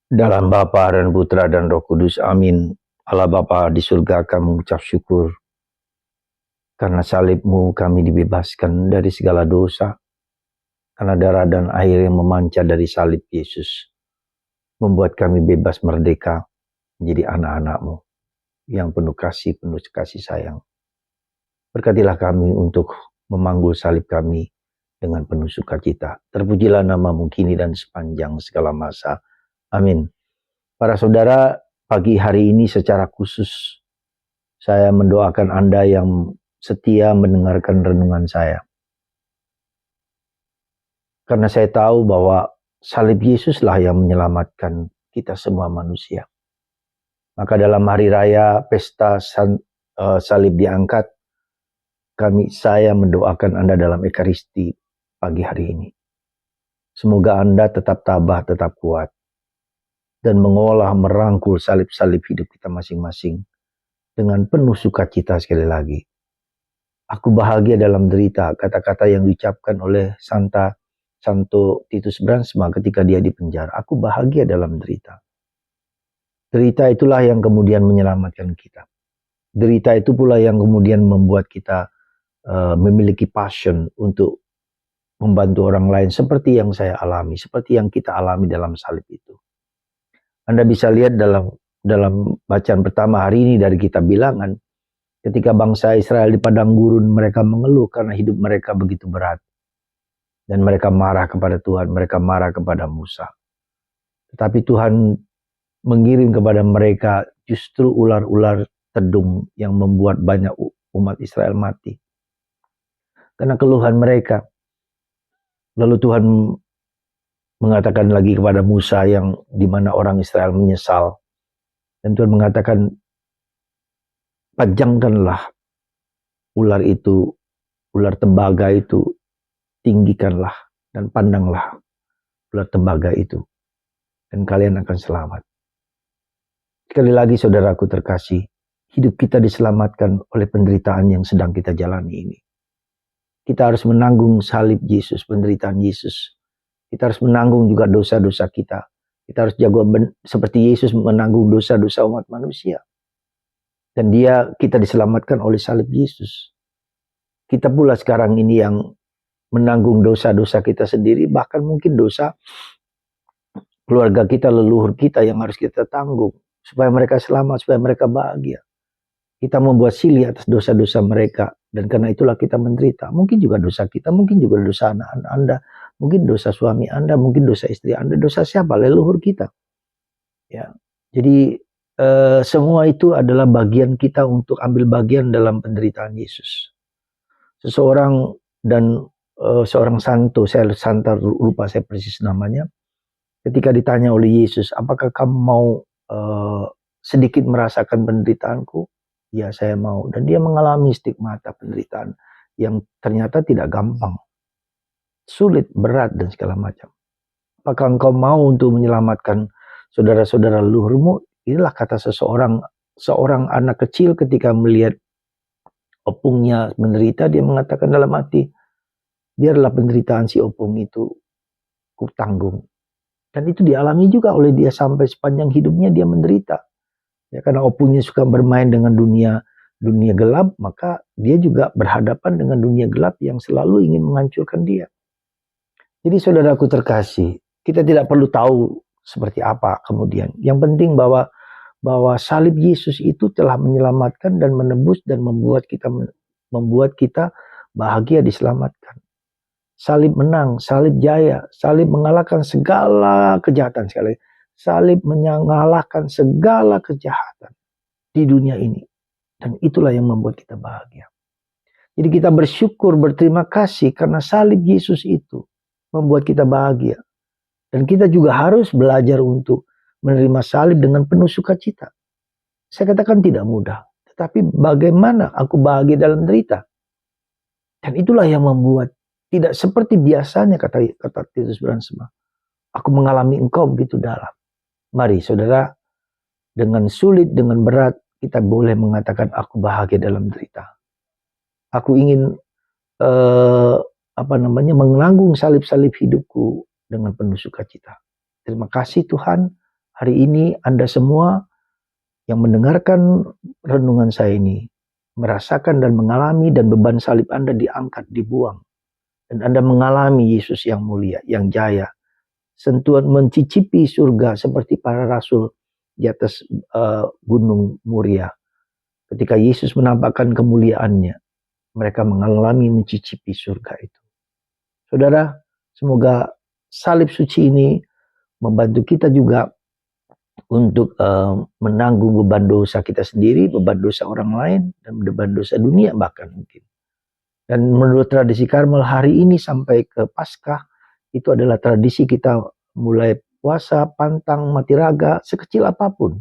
Dalam Bapa dan Putra dan Roh Kudus, amin. Allah Bapa di surga, kami mengucap syukur karena salib-Mu kami dibebaskan dari segala dosa, karena darah dan air yang memancar dari salib Yesus membuat kami bebas merdeka menjadi anak-anak-Mu yang penuh kasih sayang. Berkatilah kami untuk memanggul salib kami dengan penuh sukacita. Terpujilah nama-Mu kini dan sepanjang segala masa. Amin. Para saudara, pagi hari ini secara khusus saya mendoakan Anda yang setia mendengarkan renungan saya. Karena saya tahu bahwa salib Yesuslah yang menyelamatkan kita semua manusia. Maka dalam hari raya pesta salib diangkat, saya mendoakan Anda dalam Ekaristi pagi hari ini. Semoga Anda tetap tabah, tetap kuat, dan mengolah merangkul salib-salib hidup kita masing-masing dengan penuh sukacita. Sekali lagi, aku bahagia dalam derita, kata-kata yang diucapkan oleh Santo Titus Bransma ketika dia di penjara. Aku bahagia dalam derita. Derita itulah yang kemudian menyelamatkan kita. Derita itu pula yang kemudian membuat kita memiliki passion untuk membantu orang lain seperti yang saya alami, seperti yang kita alami dalam salib itu. Anda bisa lihat dalam bacaan pertama hari ini dari kitab Bilangan, ketika bangsa Israel di padang gurun, mereka mengeluh karena hidup mereka begitu berat. Dan mereka marah kepada Tuhan, mereka marah kepada Musa. Tetapi Tuhan mengirim kepada mereka justru ular-ular tedung yang membuat banyak umat Israel mati. Karena keluhan mereka. Lalu Tuhan mengatakan lagi kepada Musa yang dimana orang Israel menyesal. Dan Tuhan mengatakan, pajangkanlah ular itu, ular tembaga itu, tinggikanlah dan pandanglah ular tembaga itu. Dan kalian akan selamat. Sekali lagi saudaraku terkasih, hidup kita diselamatkan oleh penderitaan yang sedang kita jalani ini. Kita harus menanggung salib Yesus, penderitaan Yesus. Kita harus menanggung juga dosa-dosa kita. Kita harus jaga seperti Yesus menanggung dosa-dosa umat manusia. Dan kita diselamatkan oleh salib Yesus. Kita pula sekarang ini yang menanggung dosa-dosa kita sendiri, bahkan mungkin dosa keluarga kita, leluhur kita yang harus kita tanggung. Supaya mereka selamat, supaya mereka bahagia. Kita membuat silih atas dosa-dosa mereka. Dan karena itulah kita menderita. Mungkin juga dosa kita, mungkin juga dosa anak-anak Anda. Mungkin dosa suami Anda, mungkin dosa istri Anda, dosa siapa? Leluhur kita. Ya. Jadi semua itu adalah bagian kita untuk ambil bagian dalam penderitaan Yesus. Seseorang dan seorang santo, saya lupa saya persis namanya, ketika ditanya oleh Yesus, apakah kamu mau sedikit merasakan penderitaanku? Ya, saya mau. Dan dia mengalami stigmata penderitaan yang ternyata tidak gampang. Sulit, berat, dan segala macam. Apakah engkau mau untuk menyelamatkan saudara-saudara leluhurmu? Inilah kata seorang anak kecil ketika melihat opungnya menderita, dia mengatakan dalam hati, biarlah penderitaan si opung itu ku tanggung. Dan itu dialami juga oleh dia sampai sepanjang hidupnya dia menderita. Ya, karena opungnya suka bermain dengan dunia gelap, maka dia juga berhadapan dengan dunia gelap yang selalu ingin menghancurkan dia. Jadi saudaraku terkasih, kita tidak perlu tahu seperti apa kemudian. Yang penting bahwa salib Yesus itu telah menyelamatkan dan menebus dan membuat kita bahagia diselamatkan. Salib menang, salib jaya, salib mengalahkan segala kejahatan sekali. Salib mengalahkan segala kejahatan di dunia ini. Dan itulah yang membuat kita bahagia. Jadi kita bersyukur, berterima kasih karena salib Yesus itu membuat kita bahagia. Dan kita juga harus belajar untuk menerima salib dengan penuh sukacita. Saya katakan tidak mudah. Tetapi bagaimana aku bahagia dalam derita? Dan itulah yang membuat tidak seperti biasanya kata Titus Bransma. Aku mengalami engkau begitu dalam. Mari saudara, dengan sulit, dengan berat, kita boleh mengatakan aku bahagia dalam derita. Aku ingin menanggung salib-salib hidupku dengan penuh sukacita. Terima kasih Tuhan, Hari ini Anda semua yang mendengarkan renungan saya ini merasakan dan mengalami dan beban salib Anda diangkat, dibuang. Dan Anda mengalami Yesus yang mulia, yang jaya. Sentuhan mencicipi surga seperti para rasul di atas gunung Muria. Ketika Yesus menampakkan kemuliaannya, mereka mengalami mencicipi surga itu. Saudara, semoga salib suci ini membantu kita juga untuk menanggung beban dosa kita sendiri, beban dosa orang lain, dan beban dosa dunia bahkan mungkin. Dan menurut tradisi Karmel hari ini sampai ke Paskah, itu adalah tradisi kita mulai puasa, pantang, mati raga, sekecil apapun.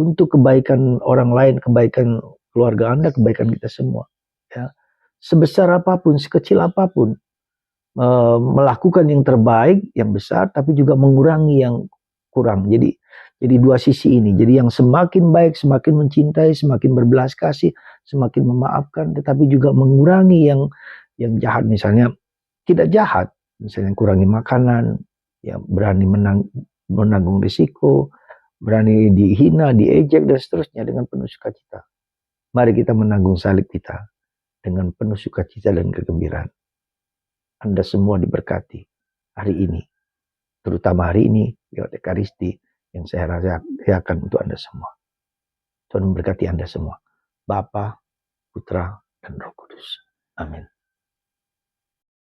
Untuk kebaikan orang lain, kebaikan keluarga Anda, kebaikan kita semua. Ya. Sebesar apapun, sekecil apapun. Melakukan yang terbaik, yang besar, tapi juga mengurangi yang kurang. Jadi dua sisi ini. Jadi yang semakin baik, semakin mencintai, semakin berbelas kasih, semakin memaafkan, tetapi juga mengurangi yang jahat. Misalnya tidak jahat, misalnya kurangi makanan, ya berani menanggung risiko, berani dihina, diejek dan seterusnya dengan penuh sukacita. Mari kita menanggung salib kita dengan penuh sukacita dan kegembiraan. Anda semua diberkati hari ini, terutama hari ini lewat Ekaristi yang saya rayakan untuk Anda semua. Tuhan memberkati Anda semua, Bapa, Putra, dan Roh Kudus. Amin.